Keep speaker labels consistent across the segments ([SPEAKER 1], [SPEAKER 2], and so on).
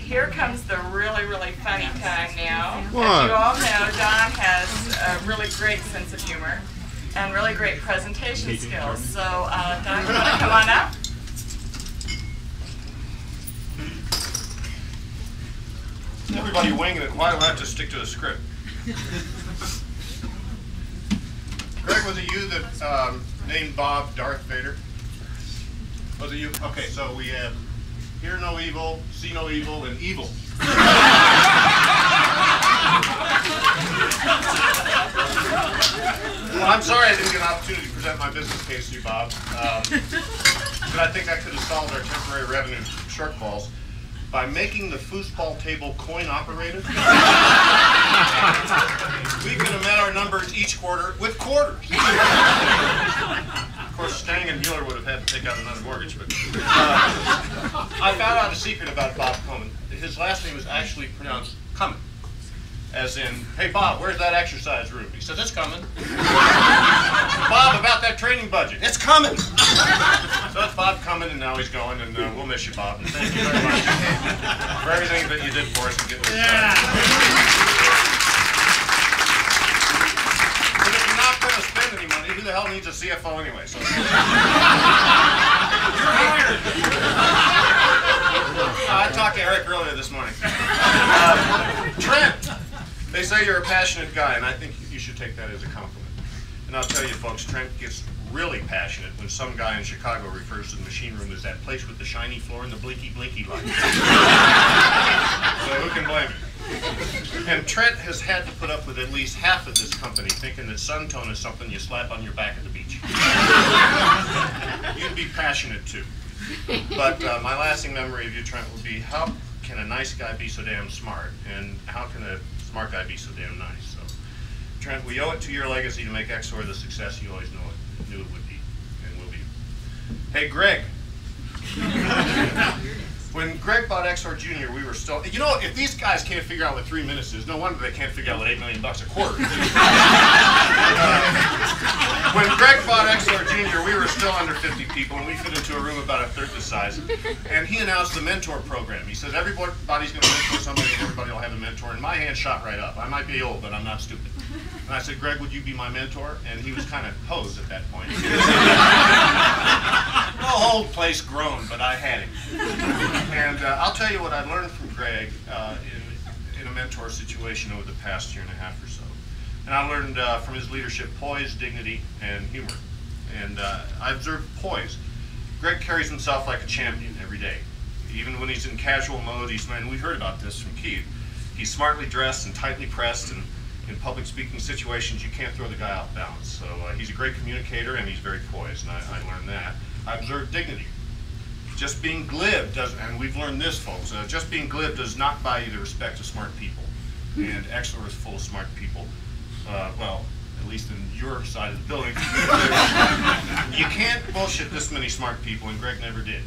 [SPEAKER 1] here comes the really, really funny time now.
[SPEAKER 2] What?
[SPEAKER 1] As you all know, Don has a really great sense of humor and really great presentation skills. So, Don, you want to come on up?
[SPEAKER 3] Everybody winging it. Why do I have to stick to the script? Greg, was it you that named Bob Darth Vader? Was it you? Okay, so we have hear no evil, see no evil, and evil. Well, I'm sorry I didn't get an opportunity to present my business case to you, Bob. But I think I could have solved our temporary revenue shortfalls by making the foosball table coin operated. We could have met our numbers each quarter with quarters. Of course, Stang and Mueller would have had to take out another mortgage, but I found out a secret about Bob Cummin. His last name is actually pronounced Cummin, as in, hey Bob, where's that exercise room? He says, it's coming. Bob, about that training budget, it's coming. So it's Bob Cummin, and now he's going, and we'll miss you, Bob. And thank you very much for everything that you did for us and getting us started. But if you're not going to spend any money, who the hell needs a CFO anyway? So I talked to Eric earlier this morning. Trent, they say you're a passionate guy, and I think you should take that as a compliment. And I'll tell you, folks, Trent gets really passionate when some guy in Chicago refers to the machine room as that place with the shiny floor and the blinky lights. So who can blame him? And Trent has had to put up with at least half of this company thinking that sun tone is something you slap on your back at the beach. You'd be passionate too. But my lasting memory of you, Trent, will be how can a nice guy be so damn smart, and how can a smart guy be so damn nice? So, Trent, we owe it to your legacy to make XOR the success you always knew it would be and will be. Hey, Greg. When Greg bought XOR Jr., we were still, you know, if these guys can't figure out what 3 minutes is, no wonder they can't figure out what $8 million a quarter is. When Greg bought XOR Jr., we were still under 50 people, and we fit into a room about a third the size. And he announced the mentor program. He says, everybody's going to mentor somebody, and everybody will have a mentor. And my hand shot right up. I might be old, but I'm not stupid. And I said, Greg, would you be my mentor? And he was kind of posed at that point. The whole place groaned, but I had him. And I'll tell you what I learned from Greg in a mentor situation over the past year and a half or so. And I learned from his leadership poise, dignity, and humor. And I observed poise. Greg carries himself like a champion every day. Even when he's in casual mode, and we've heard about this from Keith, he's smartly dressed and tightly pressed, and in public speaking situations, you can't throw the guy off balance. So he's a great communicator, and he's very poised, and I learned that. I observed dignity. Just being glib doesn't, and we've learned this, folks, just being glib does not buy you the respect of smart people. And XOR is full of smart people. Well, at least in your side of the building. You can't bullshit this many smart people, and Greg never did.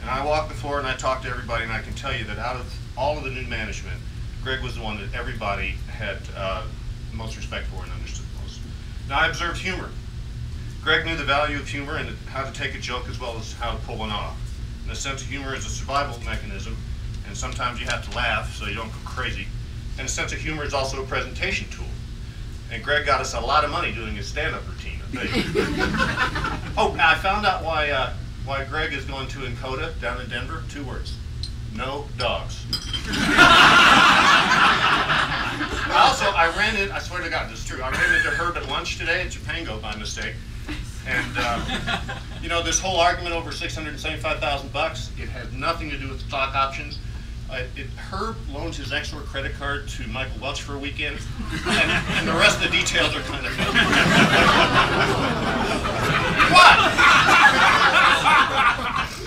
[SPEAKER 3] And I walked the floor and I talked to everybody, and I can tell you that out of all of the new management, Greg was the one that everybody had the most respect for and understood most. Now, I observed humor. Greg knew the value of humor and how to take a joke as well as how to pull one off. And a sense of humor is a survival mechanism, and sometimes you have to laugh so you don't go crazy. And a sense of humor is also a presentation tool. And Greg got us a lot of money doing his stand-up routine. Oh, I found out why Greg is going to Encota down in Denver. 2 words. No dogs. Also, I swear to God, this is true, I ran into Herb at lunch today at Japango by mistake. And, you know, this whole argument over $675,000, it has nothing to do with stock options. Herb loans his XOR credit card to Michael Welch for a weekend, and the rest of the details are kind of What?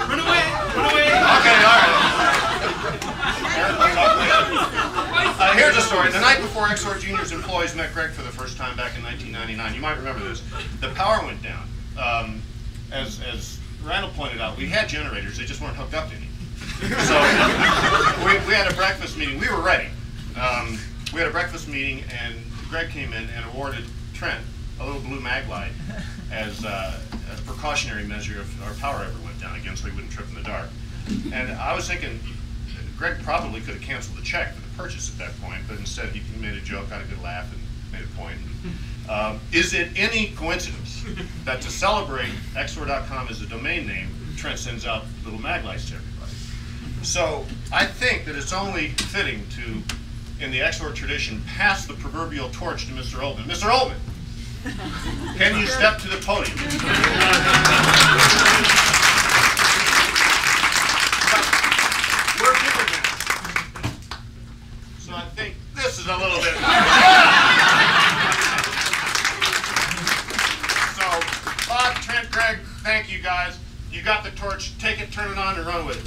[SPEAKER 4] Run away! Run away!
[SPEAKER 3] Okay, all right. Here's a story. The night before XOR Junior's employees met Greg for the first time back in 1999, you might remember this, the power went down. As Randall pointed out, we had generators, they just weren't hooked up to any. So we had a breakfast meeting. We were ready. We had a breakfast meeting, and Greg came in and awarded Trent a little blue mag light as a precautionary measure if our power ever went down again, so he wouldn't trip in the dark. And I was thinking, Greg probably could have canceled the check for the purchase at that point, but instead he made a joke, got a good laugh, and made a point. Is it any coincidence that to celebrate XOR.com as a domain name, Trent sends out little mag lights to everybody? So I think that it's only fitting to, in the XOR tradition, pass the proverbial torch to Mr. Oldman. Mr. Oldman, can you step to the podium? We're bigger now. So I think this is a little bit. So, Bob, Trent, Greg, thank you guys. You got the torch. Take it, turn it on, and run with it.